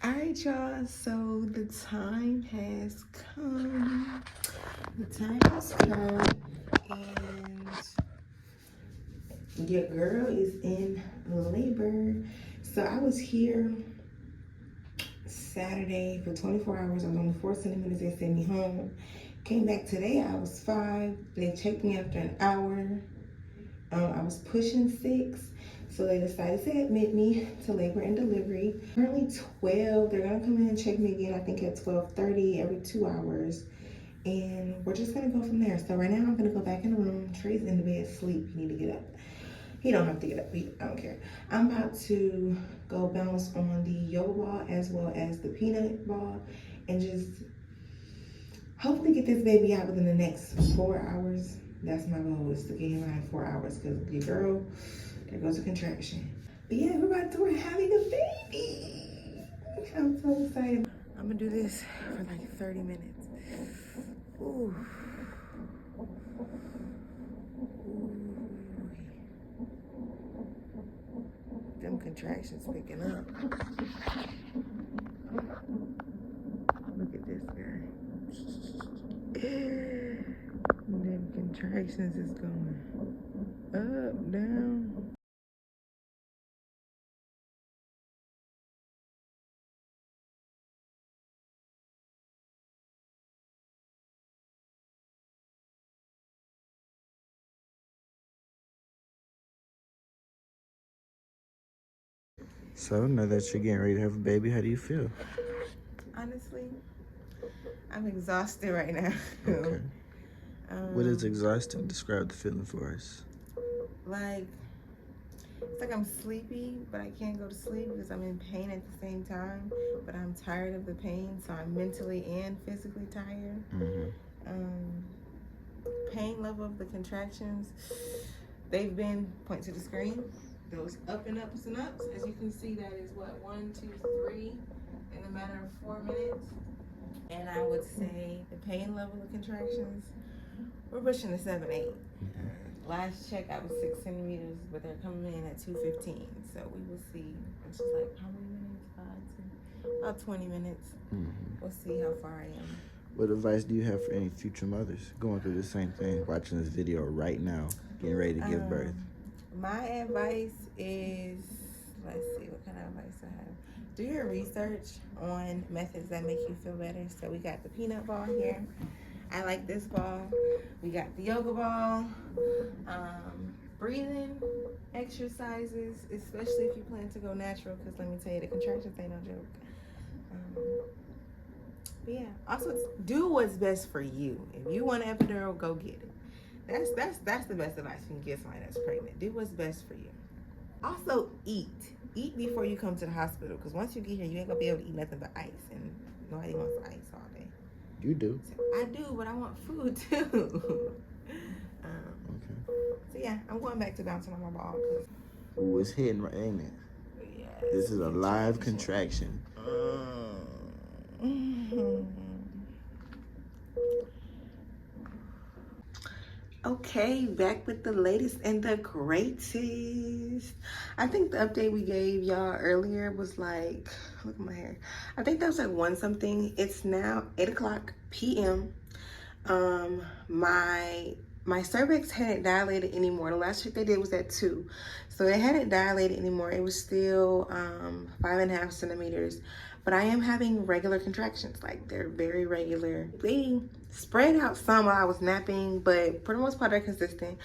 All right, y'all, so the time has come. And your girl is in labor. So I was here Saturday for 24 hours. I was only 4 centimeters. They sent me home. Came back today, I was 5. They checked me after an hour. I was pushing 6. So they decided to admit me to labor and delivery. Currently 12. They're gonna come in and check me again, I think at 12:30 every 2 hours. And we're just gonna go from there. So right now I'm gonna go back in the room. Trey's in the bed asleep. He need to get up. He don't have to get up. I don't care. I'm about to go bounce on the yoga ball as well as the peanut ball and just hopefully get this baby out within the next 4 hours. That's my goal, is to get him out in 4 hours, because your girl, there goes a contraction. But yeah, we're having a baby. I'm so excited. I'm gonna do this for like 30 minutes. Ooh. Them contractions picking up. Look at this guy. Them contractions is going up, down. So now that you're getting ready to have a baby, how do you feel? Honestly, I'm exhausted right now. Okay. What is exhausting? Describe the feeling for us. Like, it's like I'm sleepy, but I can't go to sleep because I'm in pain at the same time. But I'm tired of the pain, so I'm mentally and physically tired. Pain level of the contractions, they've been, point to the screen, those up and ups and ups. As you can see, that is what, 1, 2, 3 in a matter of 4 minutes. And I would say the pain level of contractions, we're pushing the 7, 8. Last check, I was 6 centimeters, but they're coming in at 2:15. So we will see. It's just like, how many minutes? 5, 10, about 20 minutes. We'll see how far I am. What advice do you have for any future mothers going through the same thing, watching this video right now, getting ready to give birth? My advice is, let's see, what kind of advice I have? Do your research on methods that make you feel better. So we got the peanut ball here. I like this ball. We got the yoga ball. Breathing exercises, especially if you plan to go natural, because let me tell you, the contractions ain't no joke. But yeah, also do what's best for you. If you want an epidural, go get it. That's the best advice you can give somebody that's pregnant. Do what's best for you. Also eat before you come to the hospital, because once you get here, you ain't gonna be able to eat nothing but ice, and nobody wants ice all day. You do. So I do, but I want food too. So yeah, I'm going back to bouncing on my ball. Ooh, it's hitting right, ain't it? Yes, this is a live contraction. Okay, back with the latest and the greatest. I think the update we gave y'all earlier was like, look at my hair. I think that was like 1 something. It's now 8:00 p.m. My cervix hadn't dilated anymore. The last check they did was at 2. So it hadn't dilated anymore. It was still 5.5 centimeters. But I am having regular contractions. Like, they're very regular. They spread out some while I was napping, but for the most part, they're consistent.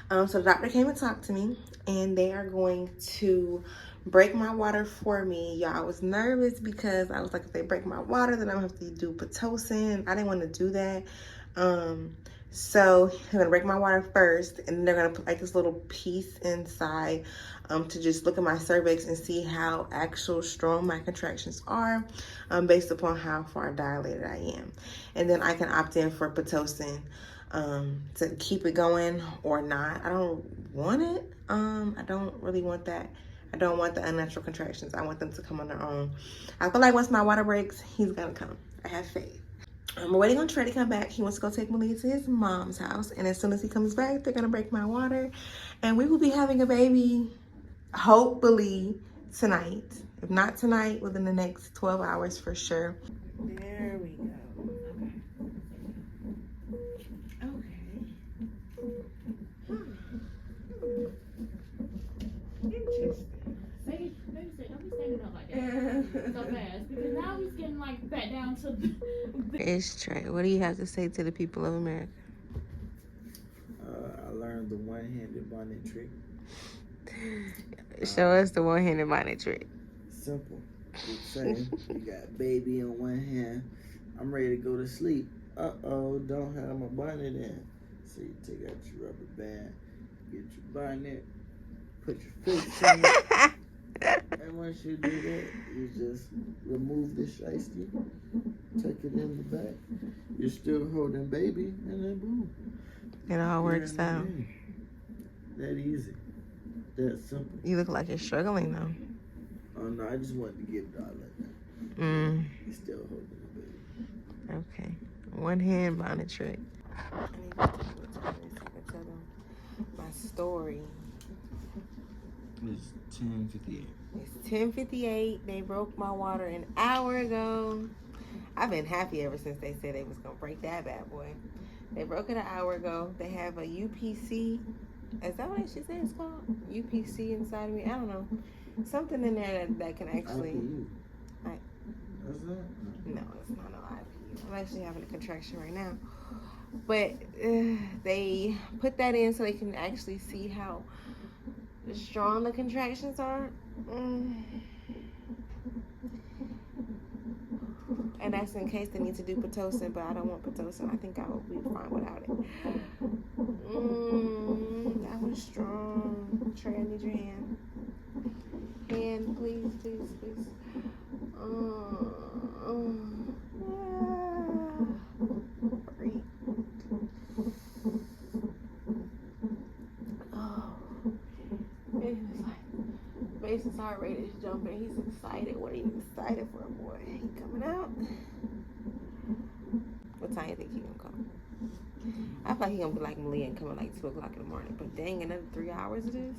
So the doctor came and talked to me, and they are going to break my water for me. Y'all, I was nervous because I was like, if they break my water, then I'm gonna have to do Pitocin. I didn't want to do that. So they're gonna break my water first, and then they're gonna put like this little piece inside to just look at my cervix and see how actual strong my contractions are based upon how far dilated I am. And then I can opt in for Pitocin to keep it going or not. I don't want it. I don't really want that. I don't want the unnatural contractions. I want them to come on their own. I feel like once my water breaks, he's gonna come. I have faith. I'm waiting on Trey to come back. He wants to go take Malia to his mom's house. And as soon as he comes back, they're going to break my water. And we will be having a baby, hopefully, tonight. If not tonight, within the next 12 hours for sure. There we go. Interesting. Maybe say, don't be standing up like that so fast, because now he's getting like back down to. It's Trey. What do you have to say to the people of America? I learned the one-handed bonnet trick. Show us the one-handed bonnet trick. Simple. Say you got baby on one hand. I'm ready to go to sleep. Uh-oh, don't have my bonnet in. So you take out your rubber band, get your bonnet, put your face in it. And once you do that, you just remove the shiesty, take it in the back. You're still holding baby, and then boom. It all works out. That easy. That simple. You look like you're struggling though. Oh no, I just wanted to get it all like that. You're still holding the baby. Okay. One hand bonnet trick. I need to take a look at this. I can tell them my story. It's 10:58. It's 10:58. They broke my water an hour ago. I've been happy ever since they said they was gonna break that bad boy. They broke it an hour ago. They have a UPC. Is that what she said it's called? UPC inside of me? I don't know. Something in there that can actually. IPU. I, That's that? no, it's not no IPU. I'm actually having a contraction right now. But they put that in so they can actually see how strong the contractions are. And that's in case they need to do Pitocin, but I don't want Pitocin. I think I will be fine without it. That was strong. Trey, I need your hand. Hand, please, please, please. Breathe. It's like Mason's heart rate is jumping. He's excited. What are you excited for, boy? He coming out? What time you think he gonna come? I feel like he gonna be like Malia and coming like 2 o'clock in the morning. But dang, another 3 hours it is.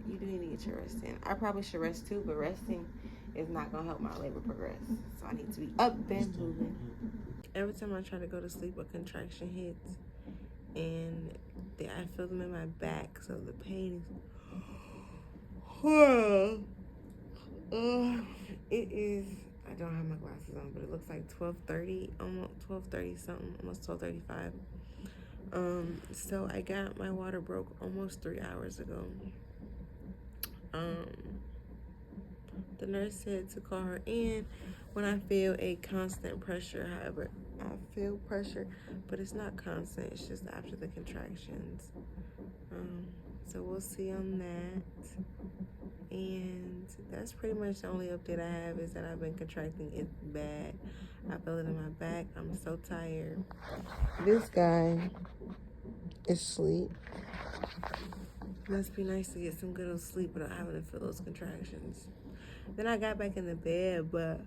You do need to get your rest in. I probably should rest too, but resting is not gonna help my labor progress. So I need to be up and moving. Every time I try to go to sleep, a contraction hits, and I feel them in my back, so the pain is. It is. I don't have my glasses on, but it looks like 12:30, almost 12:30 something, almost 12:35. So I got my water broke almost 3 hours ago. The nurse said to call her in when I feel a constant pressure. However, I feel pressure, but it's not constant. It's just after the contractions. So we'll see on that. And that's pretty much the only update I have, is that I've been contracting. It's bad. I feel it in my back. I'm so tired. This guy is asleep. Must be nice to get some good old sleep without having to feel those contractions. Then I got back in the bed, but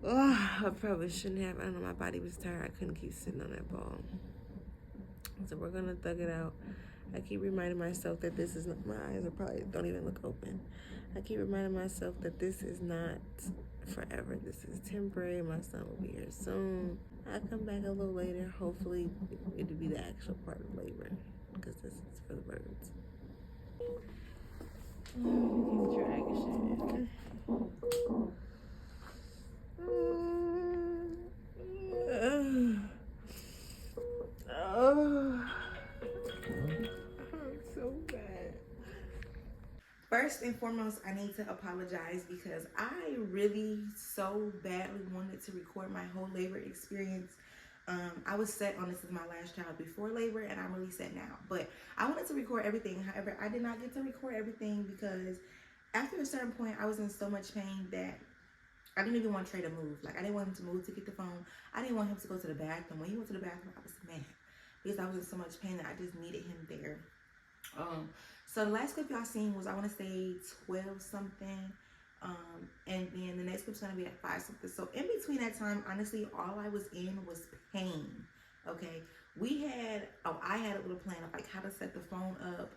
I probably shouldn't have. I don't know, my body was tired. I couldn't keep sitting on that ball. So we're gonna thug it out. I keep reminding myself that this is not, my eyes are probably don't even look open. I keep reminding myself that this is not forever. This is temporary. My son will be here soon. I'll come back a little later. Hopefully it'll be the actual part of labor, because this is for the birds. He's dragging so bad. First and foremost, I need to apologize because I really so badly wanted to record my whole labor experience. I was set on this is my last child before labor, and I'm really set now. But I wanted to record everything. However, I did not get to record everything because after a certain point, I was in so much pain that I didn't even want Trey to move. Like, I didn't want him to move to get the phone. I didn't want him to go to the bathroom. When he went to the bathroom, I was mad because I was in so much pain that I just needed him there. So the last clip y'all seen was, I want to say 12 something. And then the next clip's gonna be at 5 something. So in between that time, honestly, all I was in was pain. Okay, I had a little plan of like how to set the phone up.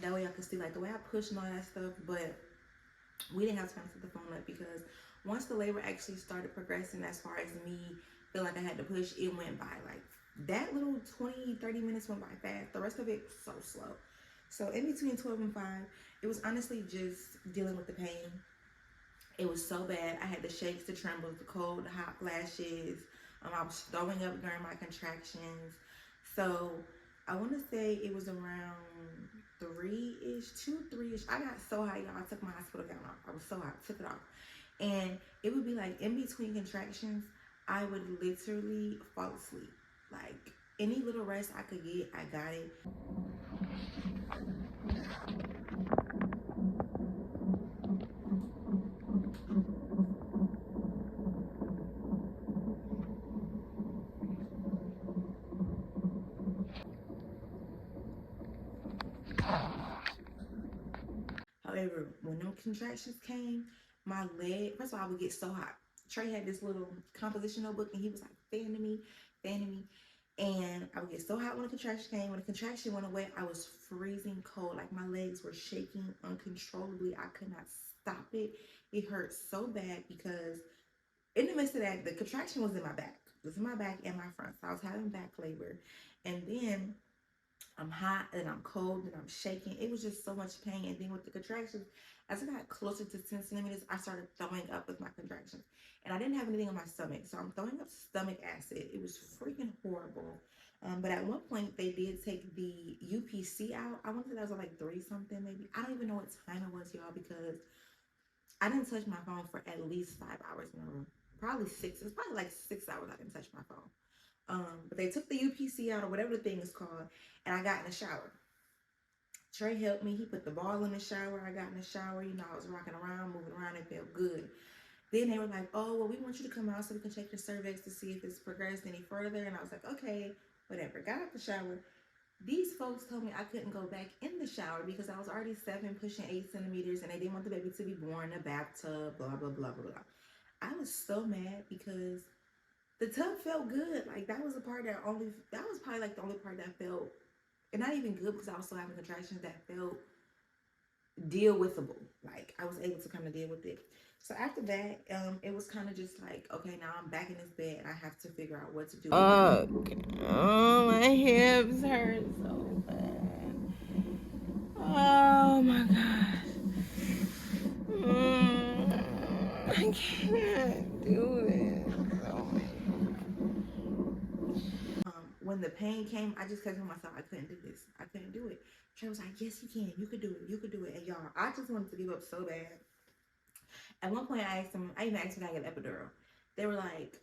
That way I could see like the way I push and all that stuff, but we didn't have time to set the phone up because once the labor actually started progressing as far as me feeling like I had to push, it went by like that little 20-30 minutes went by fast. The rest of it so slow. So in between 12 and 5, it was honestly just dealing with the pain. It was so bad. I had the shakes, the trembles, the cold, the hot flashes. I was throwing up during my contractions. So I want to say it was around 3-ish, 2, 3-ish. I got so hot, y'all. I took my hospital gown off. I was so hot. I took it off. And it would be like in between contractions, I would literally fall asleep. Like any little rest I could get, I got it. However, when them contractions came, my leg, first of all, I would get so hot. Trey had this little composition notebook and he was like fanning me. And I would get so hot when the contraction came. When the contraction went away, I was freezing cold. Like my legs were shaking uncontrollably. I could not stop it. It hurt so bad because in the midst of that, the contraction was in my back. It was in my back and my front. So I was having back labor. And then I'm hot and I'm cold and I'm shaking. It was just so much pain. And then with the contractions, as I got closer to 10 centimeters, I started throwing up with my contractions. And I didn't have anything on my stomach. So I'm throwing up stomach acid. It was freaking horrible. But at one point, they did take the UPC out. I want to say that was like 3 something maybe. I don't even know what time it was, y'all, because I didn't touch my phone for at least 5 hours in a row. Probably 6. It's probably like 6 hours I didn't touch my phone. But they took the UPC out or whatever the thing is called, and I got in the shower. Trey helped me. He put the ball in the shower. I got in the shower. You know, I was rocking around, moving around. It felt good. Then they were like, oh, well, we want you to come out so we can check your cervix to see if it's progressed any further. And I was like, okay, whatever. Got out the shower. These folks told me I couldn't go back in the shower because I was already 7 pushing 8 centimeters and they didn't want the baby to be born in a bathtub, blah, blah, blah, blah, blah. I was so mad because the tub felt good. Like that was the part that was probably like the only part that felt, and not even good because I was still having contractions, that felt deal withable. Like I was able to kind of deal with it. So after that, it was kind of just like, okay, now I'm back in this bed and I have to figure out what to do. Oh, my hips hurt so bad. Oh my gosh. I can't do this. When the pain came, I just kept telling myself I couldn't do this. I couldn't do it. Trey was like, yes, you can. You could do it. You could do it. And y'all, I just wanted to give up so bad. At one point, I even asked if I get an epidural. They were like,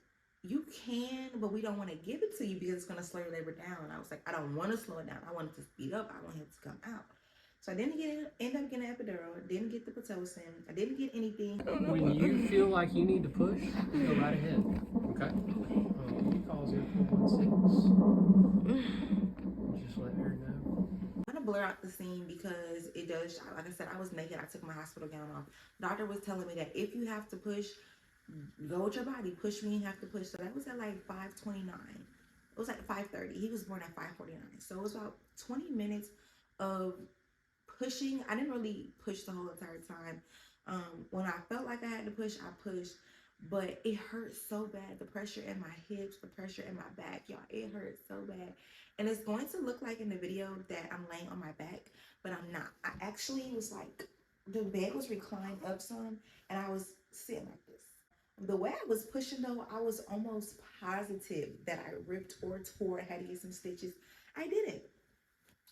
you can, but we don't want to give it to you because it's going to slow your labor down. And I was like, I don't want to slow it down. I want it to speed up. I want it to come out. So I didn't end up getting an epidural. Didn't get the Pitocin. I didn't get anything. When you feel like you need to push, go right ahead. Okay? You call 0416. Just let her know. I'm gonna blur out the scene because it does. Like I said, I was naked. I took my hospital gown off. Doctor was telling me that if you have to push, go with your body. Push when you have to push. So that was at like 5:29. It was like 5:30. He was born at 5:49. So it was about 20 minutes of pushing. I didn't really push the whole entire time. When I felt like I had to push, I pushed. But it hurt so bad. The pressure in my hips, the pressure in my back, y'all, it hurt so bad. And it's going to look like in the video that I'm laying on my back, but I'm not. I actually was like, the bed was reclined up some, and I was sitting like this. The way I was pushing though, I was almost positive that I ripped or tore. I had to get some stitches. I didn't.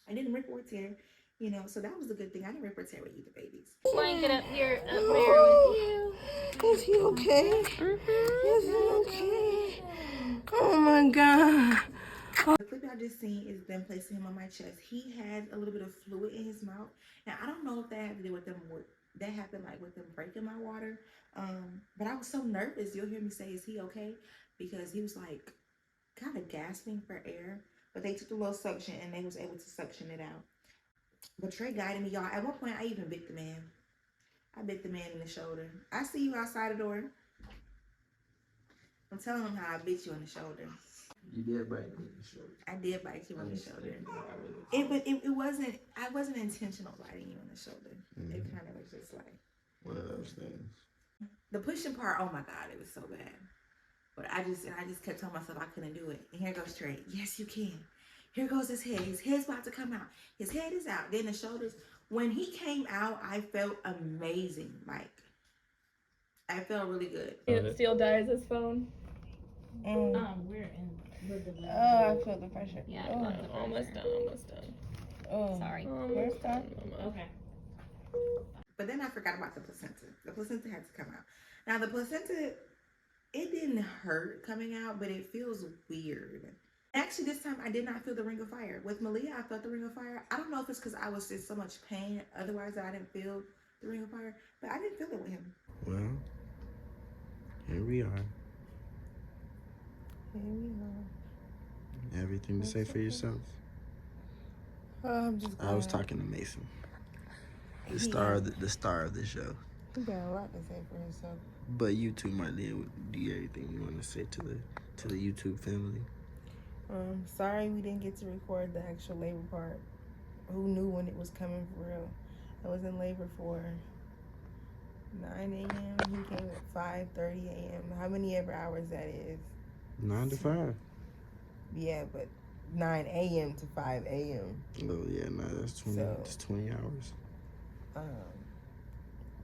I didn't rip or tear. You know, so that was a good thing. I didn't rip or tear with either babies. Blanket up here, up there with you. Is he okay? Is he okay? Oh my God. The clip y'all just seen is them placing him on my chest. He has a little bit of fluid in his mouth. Now, I don't know if that had to do with that happened like with them breaking my water. But I was so nervous. You'll hear me say, is he okay? Because he was like kind of gasping for air. But they took a little suction and they was able to suction it out. But Trey guided me, y'all. At one point, I even bit the man. I bit the man in the shoulder. I see you outside the door. I'm telling him how I bit you in the shoulder. You did bite me in the shoulder. I did bite you on the shoulder. But It wasn't. I wasn't intentional biting you on the shoulder. It kind of was just like one of those things. the pushing part. Oh my god, it was so bad. But I just kept telling myself I couldn't do it. And here goes Trey. Yes, you can. Here goes his head. His head's about to come out. His head is out. Then the shoulders. When he came out, I felt amazing. Like I felt really good. It still dies his phone. We're in the delivery. Oh, I feel the pressure. Yeah, Oh, lots of almost pressure. done. Almost done. Oh, Sorry. Almost done. Okay. But then I forgot about the placenta. The placenta had to come out. Now the placenta, it didn't hurt coming out, but it feels weird. Actually, this time I did not feel the ring of fire. With Malia, I felt the ring of fire. I don't know if it's because I was in so much pain. Otherwise, I didn't feel the ring of fire. But I didn't feel it with him. Well, here we are. Here we are. Everything to say for yourself? I'm just I was talking to Mason, the star of the show. He got a lot to say for himself. But you too, Marlene, do you have anything you want to say to the YouTube family? Sorry we didn't get to record the actual labor part. Who knew when it was coming for real? I was in labor for 9 a.m. He came at 5:30 a.m. How many ever hours that is? 9 to 5. Yeah, but 9 a.m. to 5 a.m. Oh yeah, no, that's 20. So- That's 20 hours.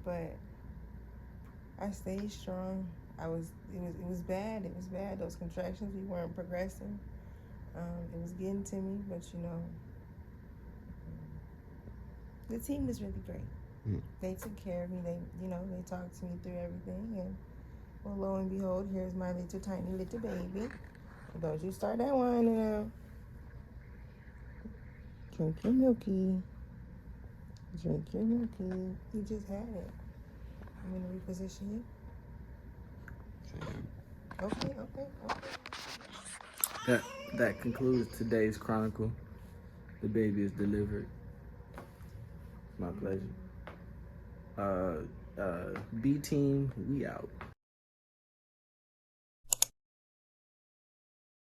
But I stayed strong. It was bad. It was bad. Those contractions, we weren't progressing. It was getting to me, but you know, the team was really great. They took care of me. They talked to me through everything, and well, lo and behold, here's my little tiny little baby. Don't you start that whining now. Drink your milky. Drink your milky. You just had it. I'm gonna reposition you. Okay. That concludes today's chronicle. The baby is delivered. My pleasure. B team, we out.